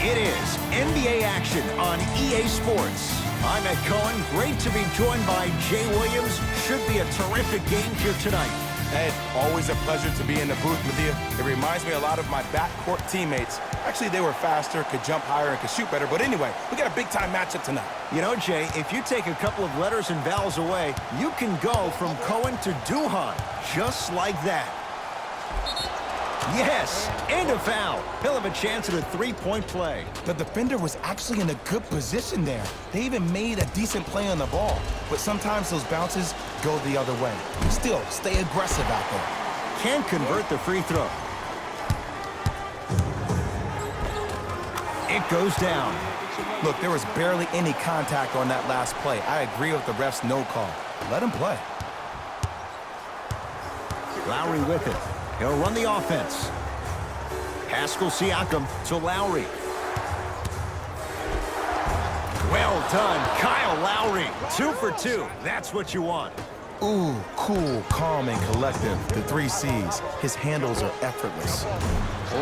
It is NBA action on EA Sports. I'm Ed Cohen. Great to be joined by Jay Williams. Should be a terrific game here tonight. Ed, always a pleasure to be in the booth with you. It reminds me a lot of my backcourt teammates. Actually, they were faster, could jump higher, and could shoot better. But anyway, we got a big-time matchup tonight. You know, Jay, if you take a couple of letters and vowels away, you can go from Cohen to Duhan, just like that. Yes, and a foul. He'll have a chance at a three-point play. The defender was actually in a good position there. They even made a decent play on the ball. But sometimes those bounces go the other way. Still, stay aggressive out there. Can't convert the free throw. It goes down. Look, there was barely any contact on that last play. I agree with the ref's no call. Let him play. Lowry with it. He'll run the offense. Pascal Siakam to Lowry. Well done, Kyle Lowry. 2 for 2. That's what you want. Ooh, cool, calm, and collective. The 3 C's. His handles are effortless.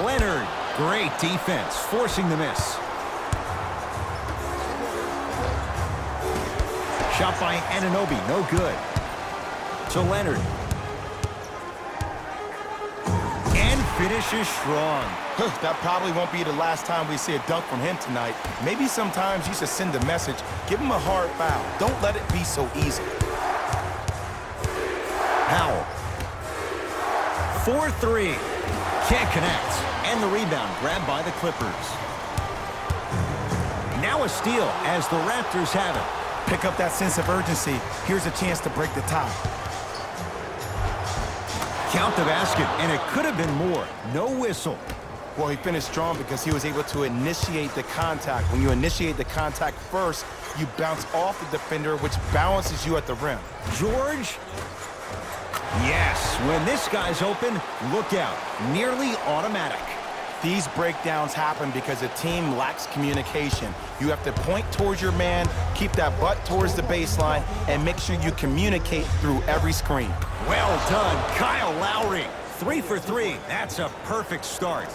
Leonard, great defense, forcing the miss. Shot by Anunoby, no good. To Leonard. And finishes strong. That probably won't be the last time we see a dunk from him tonight. Maybe sometimes you should send a message. Give him a hard foul. Don't let it be so easy. Powell. 4-3. Can't connect. And the rebound grabbed by the Clippers. Now a steal as the Raptors have it. Pick up that sense of urgency. Here's a chance to break the tie. Count the basket, and it could have been more. No whistle. Well, he finished strong because he was able to initiate the contact. When you initiate the contact first, you bounce off the defender, which balances you at the rim. George? Yes, when this guy's open, look out. Nearly automatic. These breakdowns happen because a team lacks communication. You have to point towards your man, keep that butt towards the baseline, and make sure you communicate through every screen. Well done, Kyle Lowry. 3 for 3. That's a perfect start.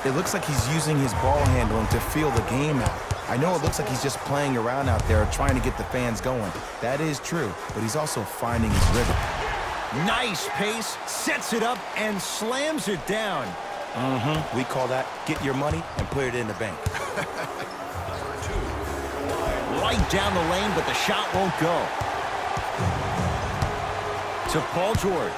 It looks like he's using his ball handling to feel the game out. I know it looks like he's just playing around out there trying to get the fans going. That is true, but he's also finding his rhythm. Nice pace, sets it up, and slams it down. We call that get your money and put it in the bank. Right down the lane, but the shot won't go. To Paul George.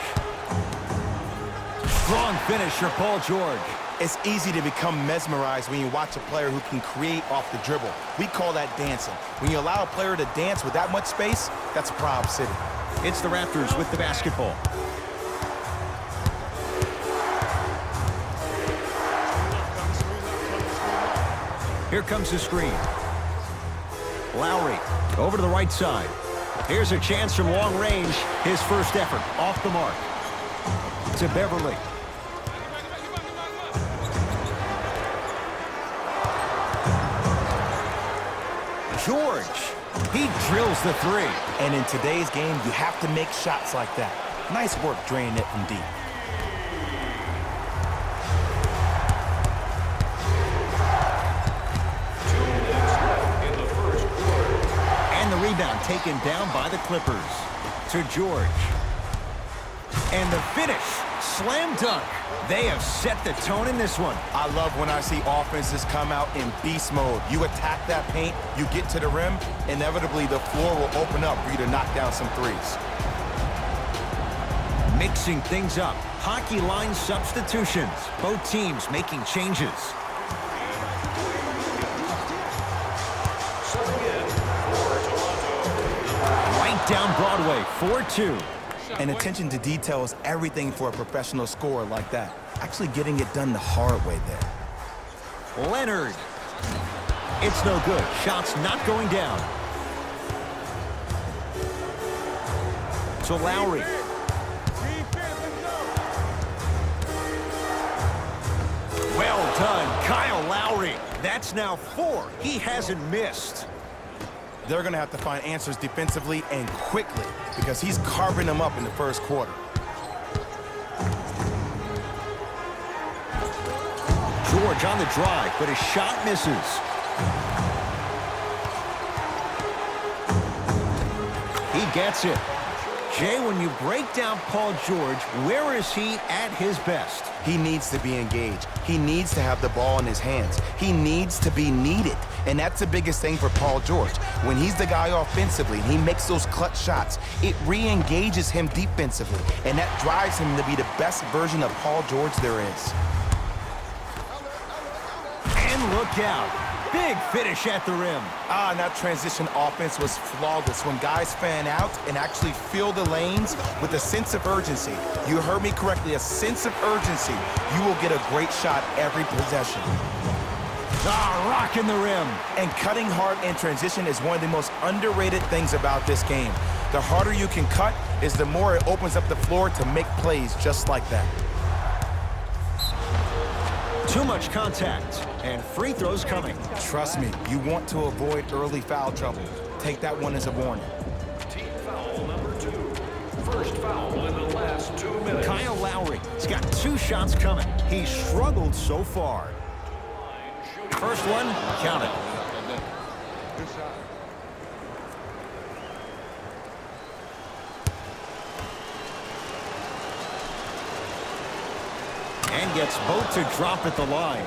Strong finisher, Paul George. It's easy to become mesmerized when you watch a player who can create off the dribble. We call that dancing. When you allow a player to dance with that much space, that's Prob City. It's the Raptors with the basketball. Here comes the screen. Lowry over to the right side. Here's a chance from long range. His first effort off the mark. To Beverly. George. He drills the 3. And in today's game, you have to make shots like that. Nice work draining it from deep. Rebound taken down by the Clippers. To George. And the finish. Slam dunk. They have set the tone in this one. I love when I see offenses come out in beast mode. You attack that paint, you get to the rim, inevitably the floor will open up for you to knock down some threes. Mixing things up. Hockey line substitutions. Both teams making changes. Down Broadway, 4-2. And attention to detail is everything for a professional scorer like that. Actually getting it done the hard way there. Leonard. It's no good. Shots not going down. To Lowry. Well done, Kyle Lowry. That's now 4. He hasn't missed. They're going to have to find answers defensively and quickly because he's carving them up in the first quarter. George on the drive, but his shot misses. He gets it. Jay, when you break down Paul George, where is he at his best? He needs to be engaged. He needs to have the ball in his hands. He needs to be needed. And that's the biggest thing for Paul George. When he's the guy offensively and he makes those clutch shots, it re-engages him defensively. And that drives him to be the best version of Paul George there is. And look out. Big finish at the rim. And that transition offense was flawless when guys fan out and actually fill the lanes with a sense of urgency. You heard me correctly, a sense of urgency. You will get a great shot every possession. Rocking the rim. And cutting hard in transition is one of the most underrated things about this game. The harder you can cut is the more it opens up the floor to make plays just like that. Too much contact, and free throws coming. Trust me, you want to avoid early foul trouble. Take that one as a warning. Team foul number 2. First foul in the last 2 minutes. Kyle Lowry has got 2 shots coming. He's struggled so far. First one, count it. And gets both to drop at the line.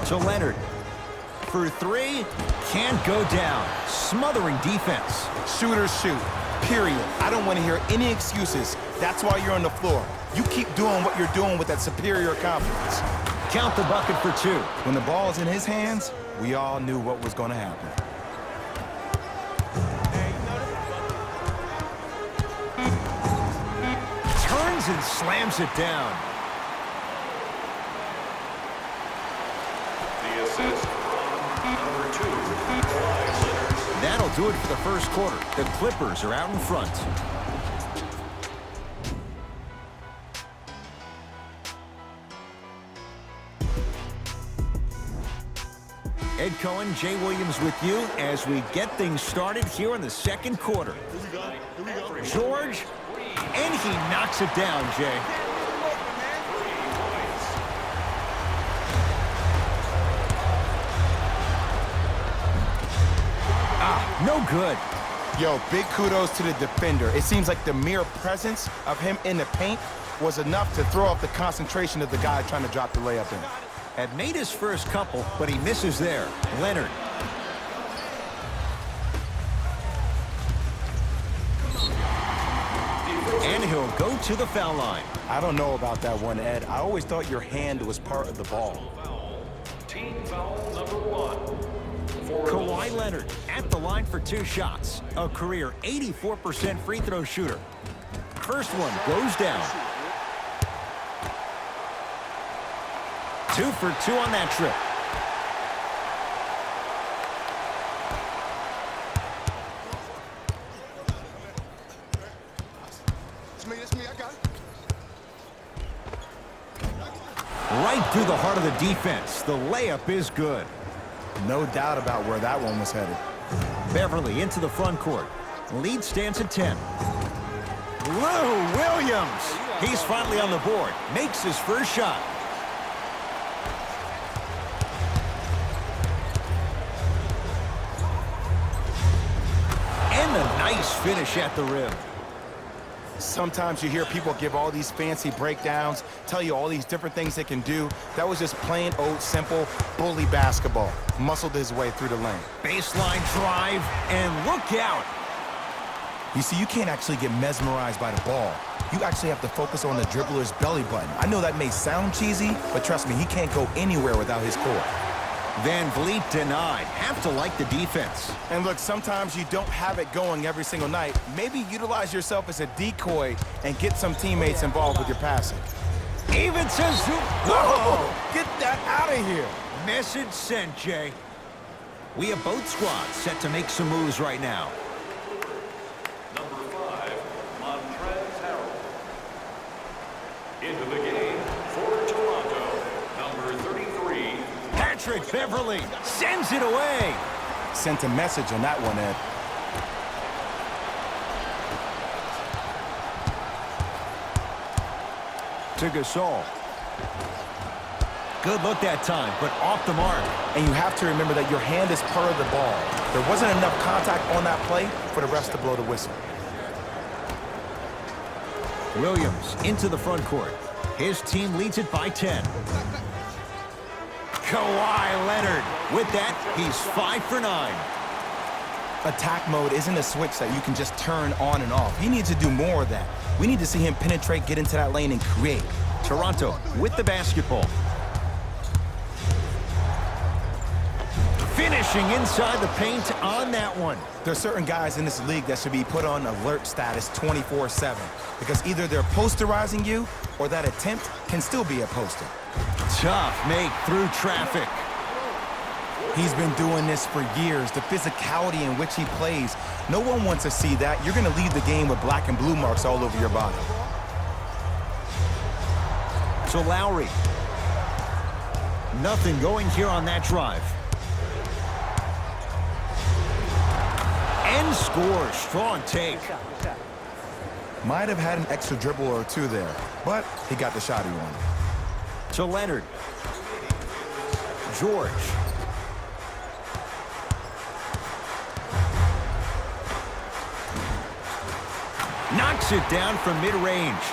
To Leonard. For 3, can't go down. Smothering defense. Shooters shoot, period. I don't want to hear any excuses. That's why you're on the floor. You keep doing what you're doing with that superior confidence. Count the bucket for 2. When the ball is in his hands, we all knew what was going to happen. Turns and slams it down. The assist from number 2. That'll do it for the first quarter. The Clippers are out in front. Ed Cohen, Jay Williams with you as we get things started here in the second quarter. George, and he knocks it down, Jay. No good. Yo, big kudos to the defender. It seems like the mere presence of him in the paint was enough to throw off the concentration of the guy trying to drop the layup in. Had made his first couple, but he misses there. Leonard. And he'll go to the foul line. I don't know about that one, Ed. I always thought your hand was part of the ball. Team foul number 1. Kawhi Leonard at the line for 2 shots. A career 84% free throw shooter. First one goes down. 2 for 2 on that trip. It's me, I got it. Right through the heart of the defense. The layup is good. No doubt about where that one was headed. Beverly into the front court. Lead stands at 10. Lou Williams. He's finally on the board. Makes his first shot. And a nice finish at the rim. Sometimes you hear people give all these fancy breakdowns, tell you all these different things they can do. That was just plain old simple bully basketball. Muscled his way through the lane. Baseline drive, and look out. You see, you can't actually get mesmerized by the ball. You actually have to focus on the dribbler's belly button. I know that may sound cheesy, but trust me, he can't go anywhere without his core. Van Vliet denied. Have to like the defense. And look, sometimes you don't have it going every single night. Maybe utilize yourself as a decoy and get some teammates involved with your passing. Even to Whoa! Get that out of here. Message sent, Jay. We have both squads set to make some moves right now. Number 5, Montrezl Harrell. Into the game for Toronto, number 33. Patrick Beverly sends it away. Sent a message on that one, Ed. to Gasol. Good look that time, but off the mark. And you have to remember that your hand is part of the ball. There wasn't enough contact on that play for the refs to blow the whistle. Williams into the front court. His team leads it by 10. Kawhi Leonard. With that, he's 5 for 9. Attack mode isn't a switch that you can just turn on and off. He needs to do more of that. We need to see him penetrate, get into that lane, and create. Toronto with the basketball. Finishing inside the paint on that one. There are certain guys in this league that should be put on alert status 24/7 because either they're posterizing you or that attempt can still be a poster. Tough make through traffic. He's been doing this for years. The physicality in which he plays. No one wants to see that. You're going to leave the game with black and blue marks all over your body. So Lowry. Nothing going here on that drive. And scores. Strong take. Might have had an extra dribble or two there, but he got the shot he wanted. To Leonard. George. Knocks it down from mid-range.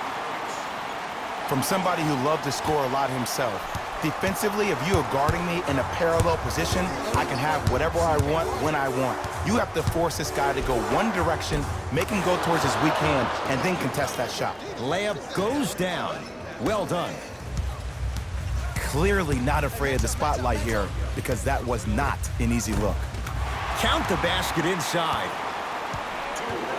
From somebody who loved to score a lot himself. Defensively, if you are guarding me in a parallel position, I can have whatever I want when I want. You have to force this guy to go one direction, make him go towards his weak hand, and then contest that shot. Layup goes down. Well done. Clearly not afraid of the spotlight here because that was not an easy look. Count the basket inside.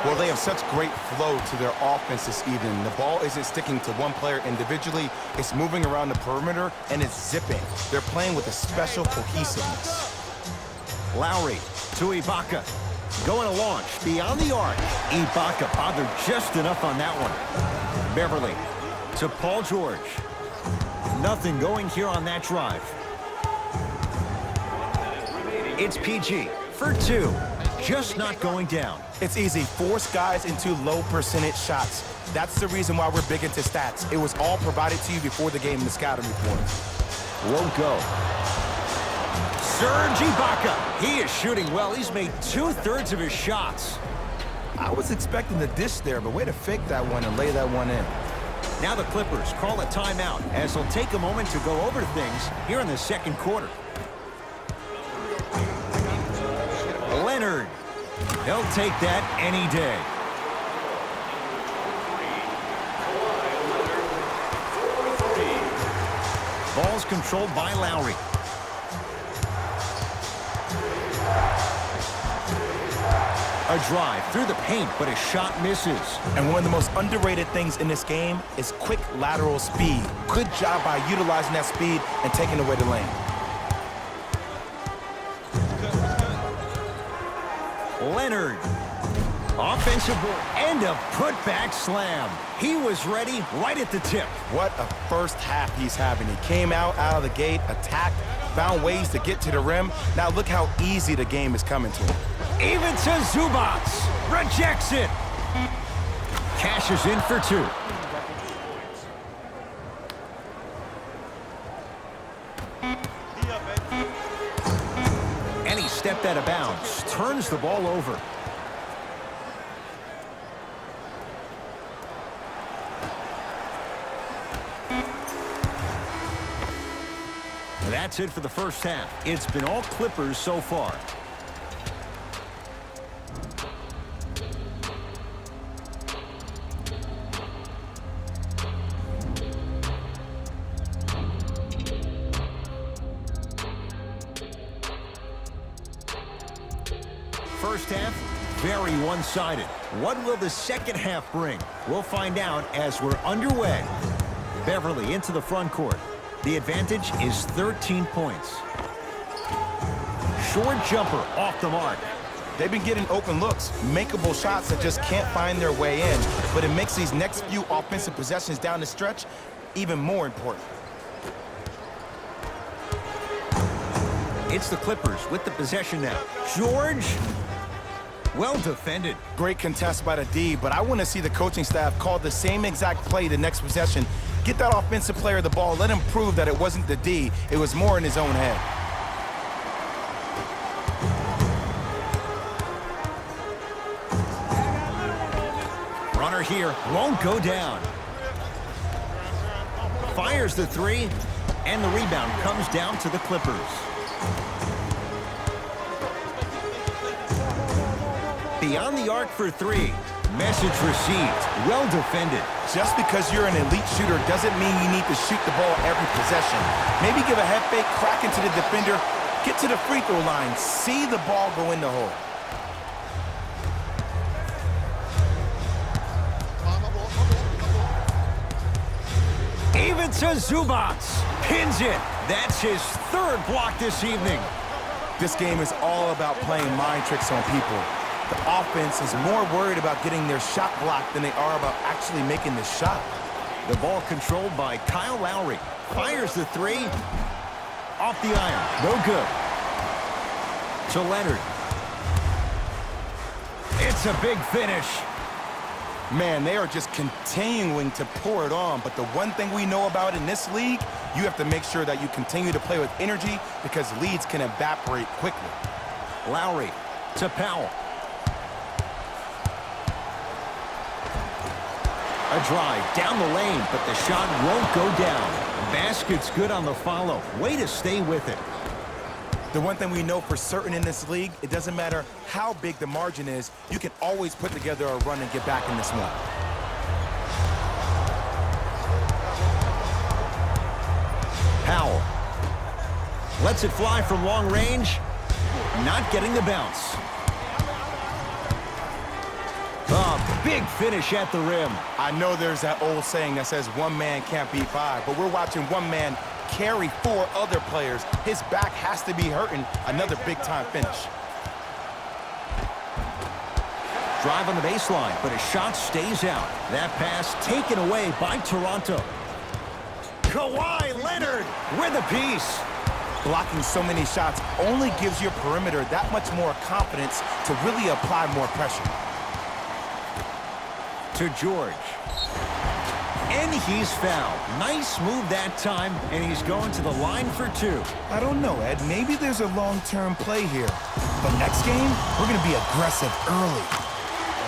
Well, they have such great flow to their offense this evening. The ball isn't sticking to one player individually. It's moving around the perimeter, and it's zipping. They're playing with a special cohesiveness. Lowry to Ibaka. Going a launch beyond the arc. Ibaka bothered just enough on that one. Beverly to Paul George. Nothing going here on that drive. It's PG for 2. Just not going down. It's easy. Force guys into low percentage shots. That's the reason why we're big into stats. It was all provided to you before the game in the scouting report. Won't go. Serge Ibaka. He is shooting well. He's made 2/3 of his shots. I was expecting the dish there, but way to fake that one and lay that one in. Now the Clippers call a timeout as they'll take a moment to go over things here in the second quarter. Leonard. He'll take that any day. Ball's controlled by Lowry. A drive through the paint, but a shot misses. And one of the most underrated things in this game is quick lateral speed. Good job by utilizing that speed and taking away the lane. Leonard. Offensive board and a putback slam. He was ready right at the tip. What a first half he's having. He came out of the gate, attacked, found ways to get to the rim. Now look how easy the game is coming to him. Even to Zubac. Rejects it. Cashes in for 2. And he stepped out of bounds. Turns the ball over. That's it for the first half. It's been all Clippers so far. First half, very one-sided. What will the second half bring? We'll find out as we're underway. Beverly into the front court. The advantage is 13 points. Short jumper off the mark. They've been getting open looks, makeable shots that just can't find their way in, but it makes these next few offensive possessions down the stretch even more important. It's the Clippers with the possession now. George, well defended. Great contest by the D, but I want to see the coaching staff call the same exact play the next possession. Get that offensive player the ball. Let him prove that it wasn't the D. It was more in his own head. Runner here won't go down. Fires the three, and the rebound comes down to the Clippers. Beyond the arc for three. Message received. Well defended. Just because you're an elite shooter doesn't mean you need to shoot the ball every possession. Maybe give a head fake, crack into the defender, get to the free throw line, see the ball go in the hole. Even to Zubats. Pins it. That's his third block this evening. This game is all about playing mind tricks on people. The offense is more worried about getting their shot blocked than they are about actually making the shot. The ball controlled by Kyle Lowry. Fires the three. Off the iron. No good. To Leonard. It's a big finish. Man, they are just continuing to pour it on. But the one thing we know about in this league, you have to make sure that you continue to play with energy because leads can evaporate quickly. Lowry to Powell. A drive down the lane, but the shot won't go down. Basket's good on the follow. Way to stay with it. The one thing we know for certain in this league, it doesn't matter how big the margin is, you can always put together a run and get back in this one. Powell lets it fly from long range. Not getting the bounce. A big finish at the rim. I know there's that old saying that says one man can't beat five, but we're watching one man carry four other players. His back has to be hurting. Another big-time finish. Drive on the baseline, but his shot stays out. That pass taken away by Toronto. Kawhi Leonard with a piece. Blocking so many shots only gives your perimeter that much more confidence to really apply more pressure. To George. And he's fouled. Nice move that time, and he's going to the line for two. I don't know, Ed. Maybe there's a long-term play here. But next game, we're going to be aggressive early.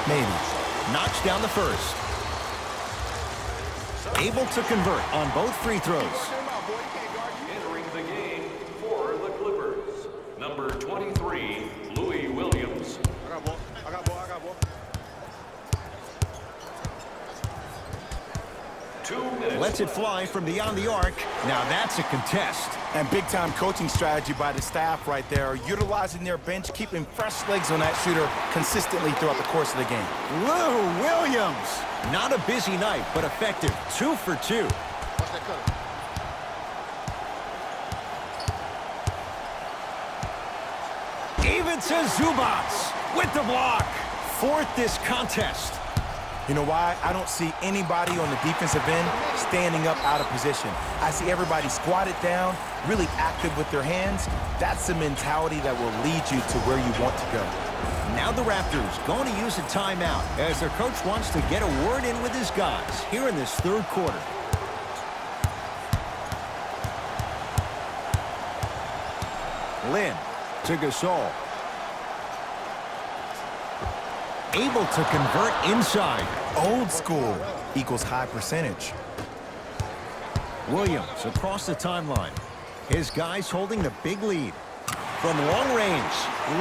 Maybe. Knocks down the first. Able to convert on both free throws. Entering the game for the Clippers, number 23, Louis Williams. I got ball. I got ball. I got ball. 2 minutes. Lets it fly from beyond the arc. Now that's a contest. And big-time coaching strategy by the staff right there, utilizing their bench, keeping fresh legs on that shooter consistently throughout the course of the game. Lou Williams. Not a busy night, but effective. 2 for 2. Watch that cutter. Even to Zubats with the block. Fourth this contest. You know why? I don't see anybody on the defensive end standing up out of position. I see everybody squatted down, really active with their hands. That's the mentality that will lead you to where you want to go. Now the Raptors going to use a timeout as their coach wants to get a word in with his guys here in this third quarter. Lynn to Gasol. Able to convert inside. Old school equals high percentage. Williams across the timeline. His guys holding the big lead. From long range,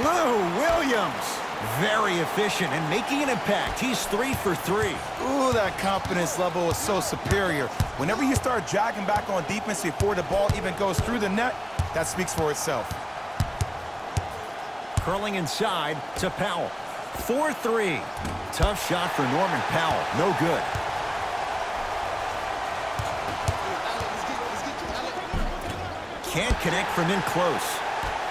Lou Williams. Very efficient and making an impact. He's 3 for 3. Ooh, that confidence level is so superior. Whenever you start jogging back on defense before the ball even goes through the net, that speaks for itself. Curling inside to Powell. 4-3. Tough shot for Norman Powell. No good. Can't connect from in close.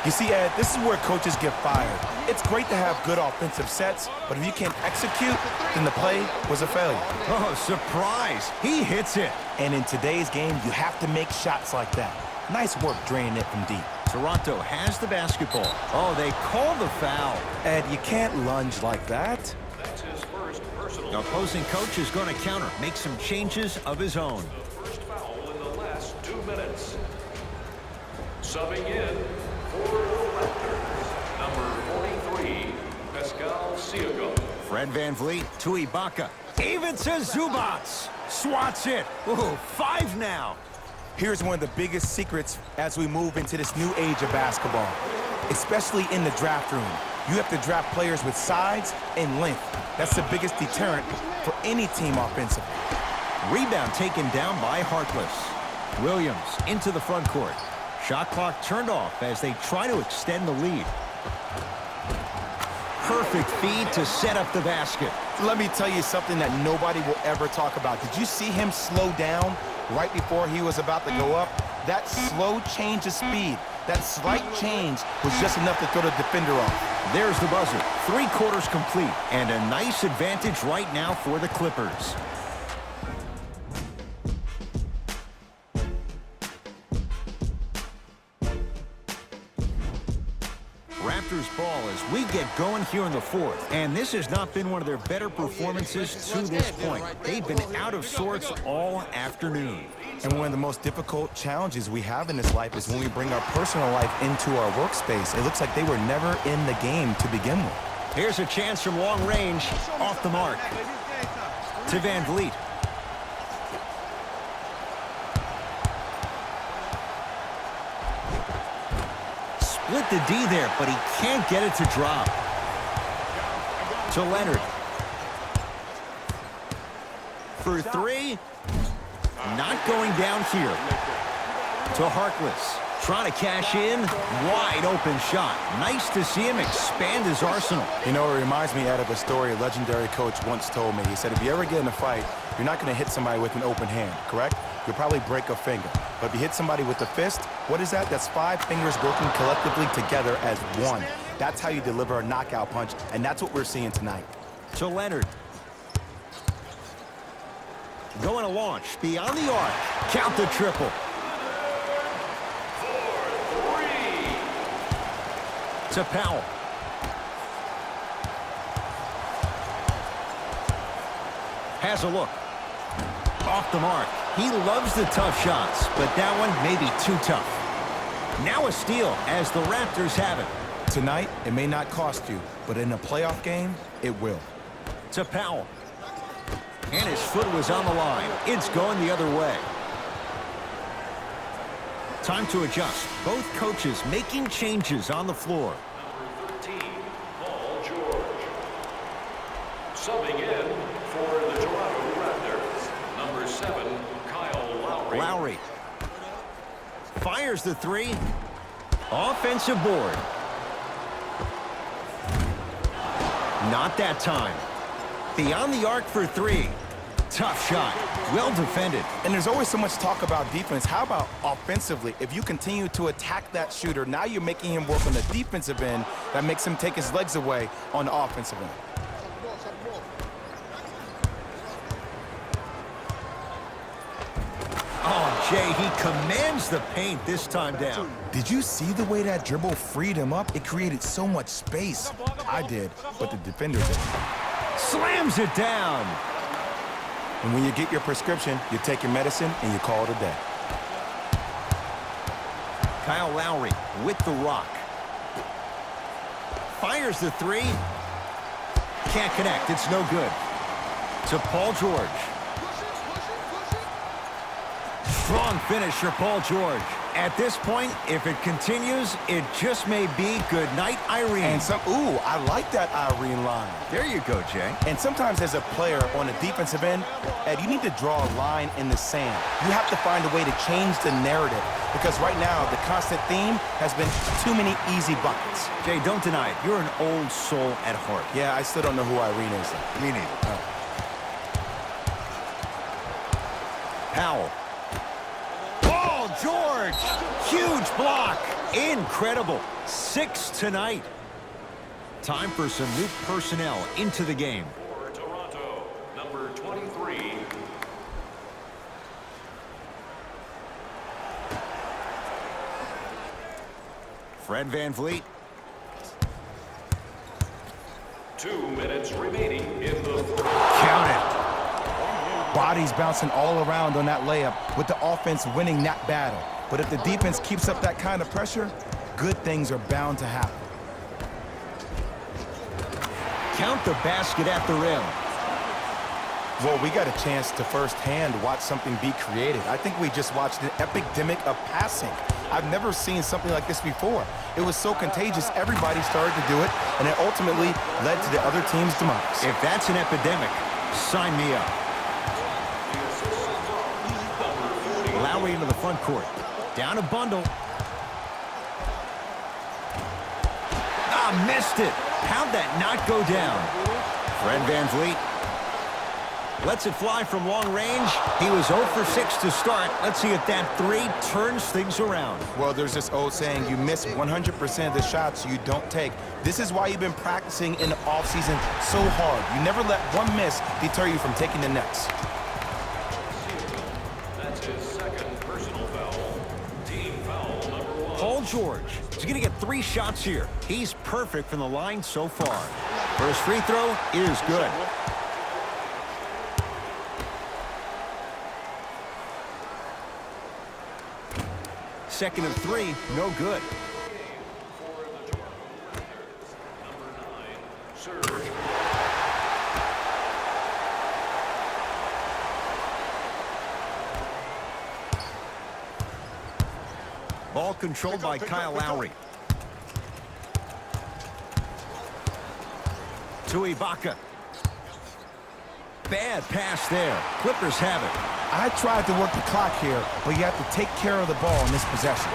You see, Ed, this is where coaches get fired. It's great to have good offensive sets, but if you can't execute, then the play was a failure. Oh, surprise. He hits it. And in today's game, you have to make shots like that. Nice work draining it from deep. Toronto has the basketball. Oh, they call the foul. Ed, you can't lunge like that. That's his first personal. The opposing coach is going to counter, make some changes of his own. First minutes. Subbing in for the Raptors, number 43, Pascal Siakam. Fred VanVleet to Ibaka. Even to Zubats. Swats it. Ooh, 5 now. Here's one of the biggest secrets as we move into this new age of basketball, especially in the draft room. You have to draft players with size and length. That's the biggest deterrent for any team offensively. Rebound taken down by Harkless. Williams into the front court. Shot clock turned off as they try to extend the lead. Perfect feed to set up the basket. Let me tell you something that nobody will ever talk about. Did you see him slow down right before he was about to go up? That slow change of speed, that slight change was just enough to throw the defender off. There's the buzzer. 3 quarters complete, and a nice advantage right now for the Clippers. Raptors ball as we get going here in the 4th. And this has not been one of their better performances to this point. They've been out of sorts all afternoon. And one of the most difficult challenges we have in this life is when we bring our personal life into our workspace. It looks like they were never in the game to begin with. Here's a chance from long range. Off the mark. To VanVleet. Split the D there, but he can't get it to drop. To Leonard. For 3. Not going down here. To Harkless. Trying to cash in. Wide open shot. Nice to see him expand his arsenal. You know, it reminds me out of a story a legendary coach once told me. He said, if you ever get in a fight, you're not going to hit somebody with an open hand, correct? You'll probably break a finger. But if you hit somebody with a fist, what is that? That's 5 fingers working collectively together as one. That's how you deliver a knockout punch, and that's what we're seeing tonight. To Leonard. Going to launch beyond the arc. Count the triple. To Powell. Has a look. Off the mark. He loves the tough shots, but that one may be too tough. Now a steal as the Raptors have it. Tonight, it may not cost you, but in a playoff game, it will. To Powell. And his foot was on the line. It's going the other way. Time to adjust. Both coaches making changes on the floor. Number 13, Paul George. Subbing in for the Toronto Raptors, number 7, Kyle Lowry. Lowry. Fires the 3. Offensive board. Not that time. Beyond the arc for 3. Tough shot. Well defended. And there's always so much talk about defense. How about offensively? If you continue to attack that shooter, now you're making him work on the defensive end. That makes him take his legs away on the offensive end. Oh, Jay, he commands the paint this time down. Did you see the way that dribble freed him up? It created so much space. I did, but the defender didn't. Slams it down. And when you get your prescription, you take your medicine and you call it a day. Kyle Lowry with the rock. Fires the 3. Can't connect. It's no good. To Paul George. Strong finisher, Paul George. At this point, if it continues, it just may be good night, Irene. And ooh, I like that Irene line. There you go, Jay. And sometimes as a player on the defensive end, Ed, you need to draw a line in the sand. You have to find a way to change the narrative because right now the constant theme has been too many easy buckets. Jay, don't deny it. You're an old soul at heart. Yeah, I still don't know who Irene is. Me neither. Powell. George, huge block. Incredible. 6 tonight. Time for some new personnel into the game. For Toronto, number 23. Fred VanVleet. 2 minutes remaining in the 4th. Count it. Bodies bouncing all around on that layup with the offense winning that battle. But if the defense keeps up that kind of pressure, good things are bound to happen. Count the basket at the rim. Well, we got a chance to firsthand watch something be created. I think we just watched an epidemic of passing. I've never seen something like this before. It was so contagious, everybody started to do it, and it ultimately led to the other team's demise. If that's an epidemic, sign me up. Lowry into the front court. Down a bundle. Ah, missed it. How'd that not go down? Fred VanVleet lets it fly from long range. He was 0 for 6 to start. Let's see if that three turns things around. Well, there's this old saying, you miss 100% of the shots you don't take. This is why you've been practicing in the offseason so hard. You never let one miss deter you from taking the next. That's his second personal foul. Team foul number 1. Paul George is going to get 3 shots here. He's perfect from the line so far. First free throw is good. Second of 3, no good. Ball controlled by Kyle Lowry. To Ibaka. Bad pass there. Clippers have it. I tried to work the clock here, but you have to take care of the ball in this possession.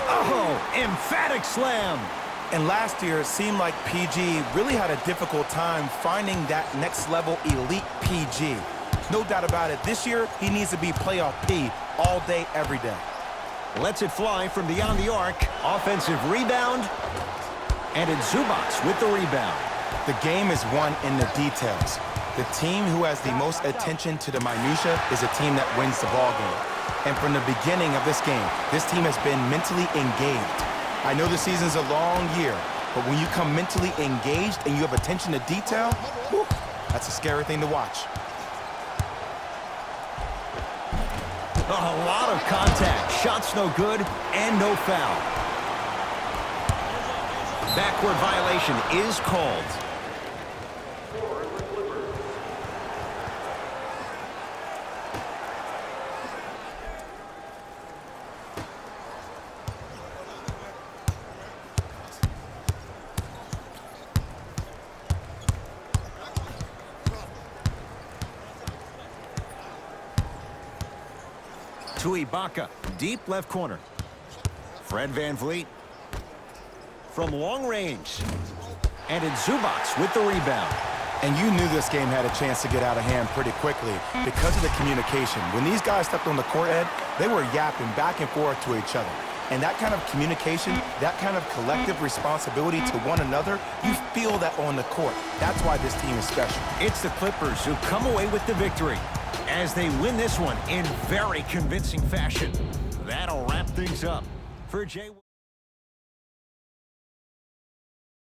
Oh, emphatic slam. And last year, it seemed like PG really had a difficult time finding that next level elite PG. No doubt about it, this year, he needs to be playoff P all day, every day. Lets it fly from beyond the arc. Offensive rebound. And it's Zubac with the rebound. The game is won in the details. The team who has the most attention to the minutia is a team that wins the ball game. And from the beginning of this game, this team has been mentally engaged. I know the season's a long year, but when you come mentally engaged and you have attention to detail, whew, that's a scary thing to watch. A lot of contact. Shots no good and no foul. Backcourt violation is called. To Ibaka, deep left corner. Fred VanVleet from long range. And it's Zubac with the rebound. And you knew this game had a chance to get out of hand pretty quickly because of the communication. When these guys stepped on the court, Ed, they were yapping back and forth to each other. And that kind of communication, that kind of collective responsibility to one another, you feel that on the court. That's why this team is special. It's the Clippers who come away with the victory as they win this one in very convincing fashion. That'll wrap things up. For Jay.